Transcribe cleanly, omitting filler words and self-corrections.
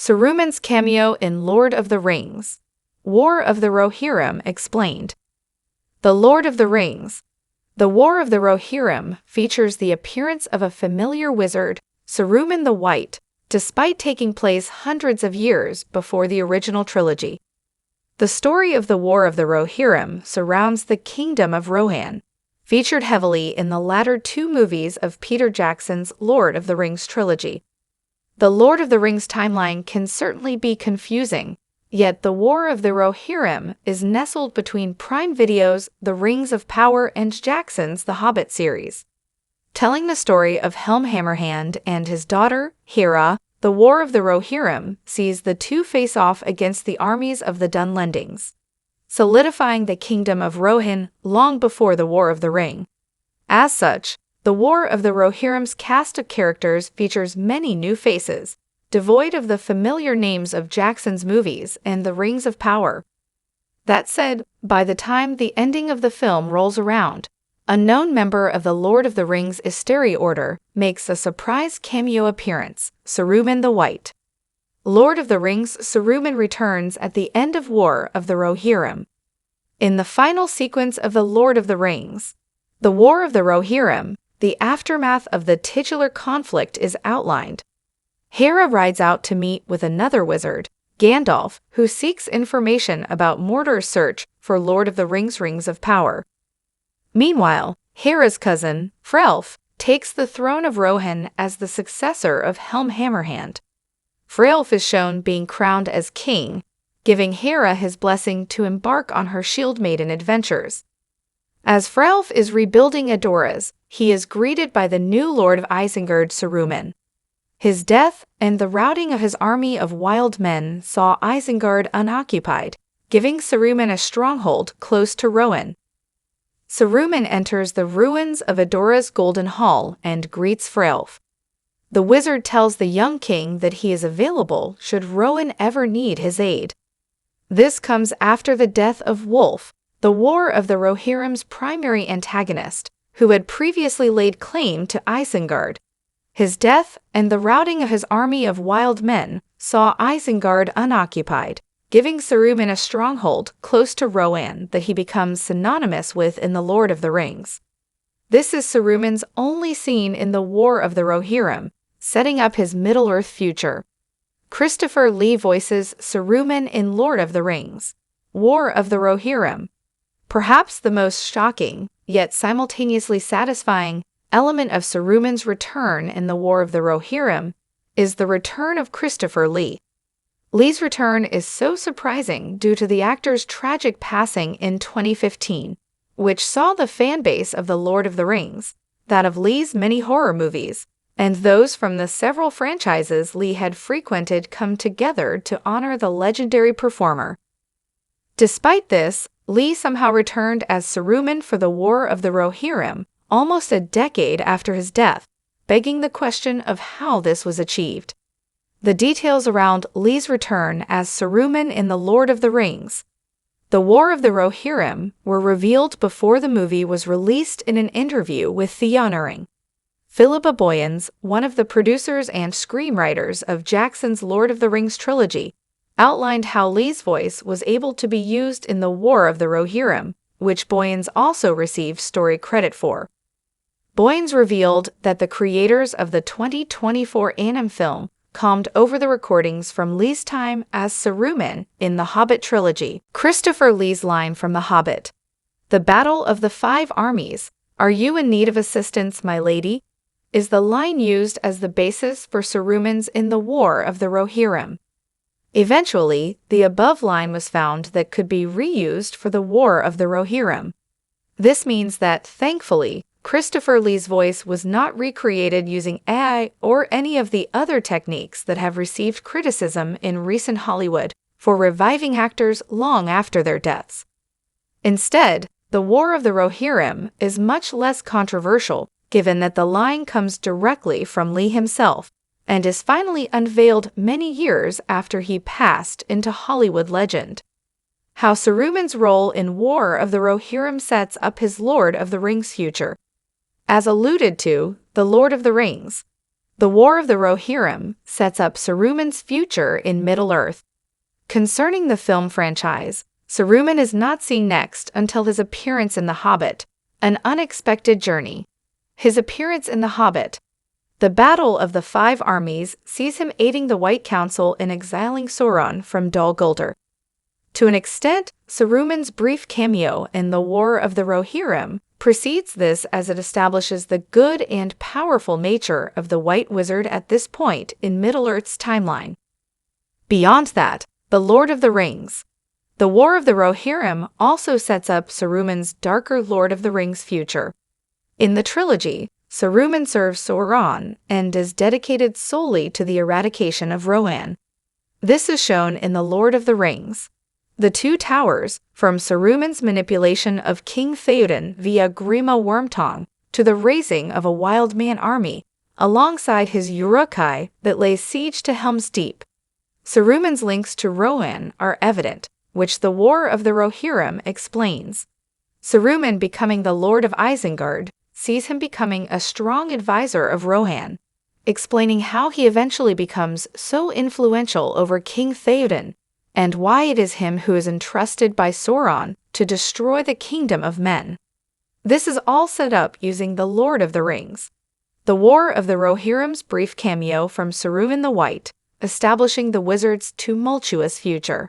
Saruman's cameo in Lord of the Rings. War of the Rohirrim explained. The Lord of the Rings. The War of the Rohirrim features the appearance of a familiar wizard, Saruman the White, despite taking place hundreds of years before the original trilogy. The story of the War of the Rohirrim surrounds the kingdom of Rohan, featured heavily in the latter two movies of Peter Jackson's Lord of the Rings trilogy. The Lord of the Rings timeline can certainly be confusing, yet the War of the Rohirrim is nestled between Prime Video's The Rings of Power and Jackson's The Hobbit series. Telling the story of Helm Hammerhand and his daughter, Hera, the War of the Rohirrim sees the two face off against the armies of the Dunlendings, solidifying the kingdom of Rohan long before the War of the Ring. As such, the War of the Rohirrim's cast of characters features many new faces, devoid of the familiar names of Jackson's movies and The Rings of Power. That said, by the time the ending of the film rolls around, a known member of the Lord of the Rings Istari Order makes a surprise cameo appearance, Saruman the White. Lord of the Rings Saruman returns at the end of War of the Rohirrim. In the final sequence of the Lord of the Rings, the War of the Rohirrim, the aftermath of the titular conflict is outlined. Hera rides out to meet with another wizard, Gandalf, who seeks information about Mordor's search for Lord of the Rings' Rings of Power. Meanwhile, Hera's cousin, Frelf, takes the throne of Rohan as the successor of Helm Hammerhand. Frelf is shown being crowned as king, giving Hera his blessing to embark on her Shield Maiden adventures. As Frelf is rebuilding Edoras, he is greeted by the new Lord of Isengard, Saruman. His death and the routing of his army of wild men saw Isengard unoccupied, giving Saruman a stronghold close to Rohan. Saruman enters the ruins of Edoras Golden Hall and greets Frelf. The wizard tells the young king that he is available should Rohan ever need his aid. This comes after the death of Wulf, the War of the Rohirrim's primary antagonist, who had previously laid claim to Isengard. His death and the routing of his army of wild men saw Isengard unoccupied, giving Saruman a stronghold close to Rohan that he becomes synonymous with in The Lord of the Rings. This is Saruman's only scene in the War of the Rohirrim, setting up his Middle-earth future. Christopher Lee voices Saruman in Lord of the Rings, War of the Rohirrim. Perhaps the most shocking, yet simultaneously satisfying, element of Saruman's return in the War of the Rohirrim is the return of Christopher Lee. Lee's return is so surprising due to the actor's tragic passing in 2015, which saw the fan base of The Lord of the Rings, that of Lee's many horror movies, and those from the several franchises Lee had frequented come together to honor the legendary performer. Despite this, Lee somehow returned as Saruman for the War of the Rohirrim almost a decade after his death, begging the question of how this was achieved. The details around Lee's return as Saruman in The Lord of the Rings, The War of the Rohirrim, were revealed before the movie was released in an interview with Theonoring. Philippa Boyens, one of the producers and screenwriters of Jackson's Lord of the Rings trilogy, outlined how Lee's voice was able to be used in The War of the Rohirrim, which Boyens also received story credit for. Boyens revealed that the creators of the 2024 Anim film combed over the recordings from Lee's time as Saruman in the Hobbit trilogy. Christopher Lee's line from The Hobbit, "The Battle of the Five Armies, are you in need of assistance, my lady?" is the line used as the basis for Saruman's in the War of the Rohirrim. Eventually, the above line was found that could be reused for the War of the Rohirrim. This means that, thankfully, Christopher Lee's voice was not recreated using AI or any of the other techniques that have received criticism in recent Hollywood for reviving actors long after their deaths. Instead, the War of the Rohirrim is much less controversial, given that the line comes directly from Lee himself and is finally unveiled many years after he passed into Hollywood legend. How Saruman's role in War of the Rohirrim sets up his Lord of the Rings future. As alluded to, The Lord of the Rings. The War of the Rohirrim sets up Saruman's future in Middle-earth. Concerning the film franchise, Saruman is not seen next until his appearance in The Hobbit, An Unexpected Journey. His appearance in The Hobbit. The Battle of the Five Armies sees him aiding the White Council in exiling Sauron from Dol Guldur. To an extent, Saruman's brief cameo in the War of the Rohirrim precedes this, as it establishes the good and powerful nature of the White Wizard at this point in Middle-earth's timeline. Beyond that, The Lord of the Rings. The War of the Rohirrim also sets up Saruman's darker Lord of the Rings future. In the trilogy, Saruman serves Sauron and is dedicated solely to the eradication of Rohan. This is shown in The Lord of the Rings. The Two Towers, from Saruman's manipulation of King Theoden via Grima Wormtongue to the raising of a wild man army, alongside his Uruk-hai that lays siege to Helm's Deep. Saruman's links to Rohan are evident, which the War of the Rohirrim explains. Saruman becoming the Lord of Isengard sees him becoming a strong advisor of Rohan, explaining how he eventually becomes so influential over King Theoden, and why it is him who is entrusted by Sauron to destroy the kingdom of men. This is all set up using The Lord of the Rings. The War of the Rohirrim's brief cameo from Saruman the White, establishing the wizard's tumultuous future.